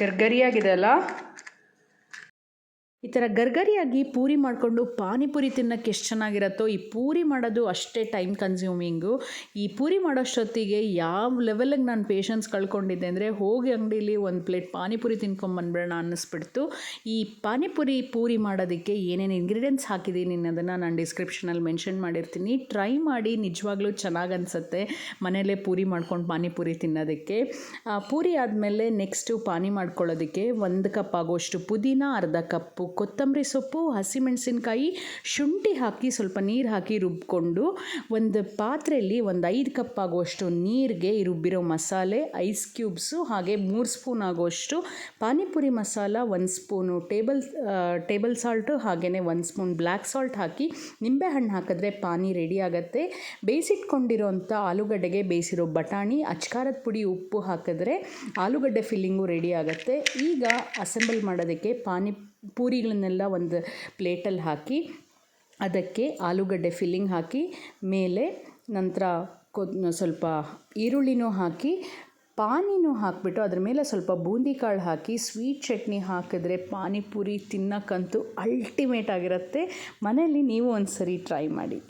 ಗರ್ಗರಿಯಾಗಿದೆ ಅಲ್ಲ. ಈ ಥರ ಗರ್ಗರಿಯಾಗಿ ಪೂರಿ ಮಾಡಿಕೊಂಡು ಪಾನಿಪುರಿ ತಿನ್ನೋಕ್ಕೆ ಎಷ್ಟು ಚೆನ್ನಾಗಿರುತ್ತೋ, ಈ ಪೂರಿ ಮಾಡೋದು ಅಷ್ಟೇ ಟೈಮ್ ಕನ್ಸ್ಯೂಮಿಂಗು. ಈ ಪೂರಿ ಮಾಡೋಷ್ಟೊತ್ತಿಗೆ ಯಾವ ಲೆವೆಲಿಗೆ ನಾನು ಪೇಷನ್ಸ್ ಕಳ್ಕೊಂಡಿದ್ದೆ ಅಂದರೆ, ಹೋಗಿ ಅಂಗಡೀಲಿ ಒಂದು ಪ್ಲೇಟ್ ಪಾನಿಪುರಿ ತಿನ್ಕೊಂಬಂದ್ಬಿಡೋಣ ಅನ್ನಿಸ್ಬಿಡ್ತು. ಈ ಪೂರಿ ಮಾಡೋದಕ್ಕೆ ಏನೇನು ಇಂಗ್ರೀಡಿಯೆಂಟ್ಸ್ ಹಾಕಿದ್ದೀನಿ ಅನ್ನೋದನ್ನು ನಾನು ಡಿಸ್ಕ್ರಿಪ್ಷನಲ್ಲಿ ಮೆನ್ಷನ್ ಮಾಡಿರ್ತೀನಿ. ಟ್ರೈ ಮಾಡಿ, ನಿಜವಾಗ್ಲೂ ಚೆನ್ನಾಗಿ ಅನಿಸುತ್ತೆ ಮನೆಯಲ್ಲೇ ಪೂರಿ ಮಾಡ್ಕೊಂಡು ಪಾನಿಪುರಿ ತಿನ್ನೋದಕ್ಕೆ. ಪೂರಿ ಆದಮೇಲೆ ನೆಕ್ಸ್ಟು ಪಾನಿ ಮಾಡ್ಕೊಳ್ಳೋದಕ್ಕೆ 1 ಕಪ್ ಆಗೋಷ್ಟು ಪುದೀನ, ಅರ್ಧ ಕಪ್ಪು ಕೊತ್ತಂಬರಿ ಸೊಪ್ಪು, ಹಸಿಮೆಣಸಿನ್ಕಾಯಿ, ಶುಂಠಿ ಹಾಕಿ ಸ್ವಲ್ಪ ನೀರು ಹಾಕಿ ರುಬ್ಕೊಂಡು, ಒಂದು ಪಾತ್ರೆಯಲ್ಲಿ 5 ಕಪ್ ಆಗುವಷ್ಟು ನೀರಿಗೆ ಈ ರುಬ್ಬಿರೋ ಮಸಾಲೆ, ಐಸ್ ಕ್ಯೂಬ್ಸು, ಹಾಗೆ 3 ಸ್ಪೂನ್ ಆಗುವಷ್ಟು panipuri masala, 1 spoon table salt, ಹಾಗೆಯೇ 1 ಸ್ಪೂನ್ ಬ್ಲ್ಯಾಕ್ ಸಾಲ್ಟ್ ಹಾಕಿ ನಿಂಬೆಹಣ್ಣು ಹಾಕಿದ್ರೆ ಪಾನಿ ರೆಡಿ ಆಗುತ್ತೆ. ಬೇಯಿಸಿಟ್ಕೊಂಡಿರೋಂಥ ಆಲೂಗಡ್ಡೆಗೆ ಬೇಯಿಸಿರೋ ಬಟಾಣಿ, ಅಚ್ಕಾರದ ಪುಡಿ, ಉಪ್ಪು ಹಾಕಿದ್ರೆ ಆಲೂಗಡ್ಡೆ ಫಿಲ್ಲಿಂಗು ರೆಡಿ ಆಗುತ್ತೆ. ಈಗ ಅಸೆಂಬಲ್ ಮಾಡೋದಕ್ಕೆ ಪೂರಿಗಳನ್ನೆಲ್ಲ ಒಂದು ಪ್ಲೇಟಲ್ಲಿ ಹಾಕಿ ಅದಕ್ಕೆ ಆಲೂಗಡ್ಡೆ ಫಿಲ್ಲಿಂಗ್ ಹಾಕಿ ಮೇಲೆ ನಂತರ ಸ್ವಲ್ಪ ಈರುಳ್ಳಿನೂ ಹಾಕಿ ಪಾನಿನೂ ಹಾಕಿಬಿಟ್ಟು ಅದ್ರ ಮೇಲೆ ಸ್ವಲ್ಪ ಬೂಂದಿ ಕಾಳು ಹಾಕಿ ಸ್ವೀಟ್ ಚಟ್ನಿ ಹಾಕಿದ್ರೆ ಪಾನಿಪುರಿ ತಿನ್ನೋಕ್ಕಂತೂ ಅಲ್ಟಿಮೇಟ್ ಆಗಿರುತ್ತೆ. ಮನೆಯಲ್ಲಿ ನೀವು ಒಂದು ಸರಿ ಟ್ರೈ ಮಾಡಿ.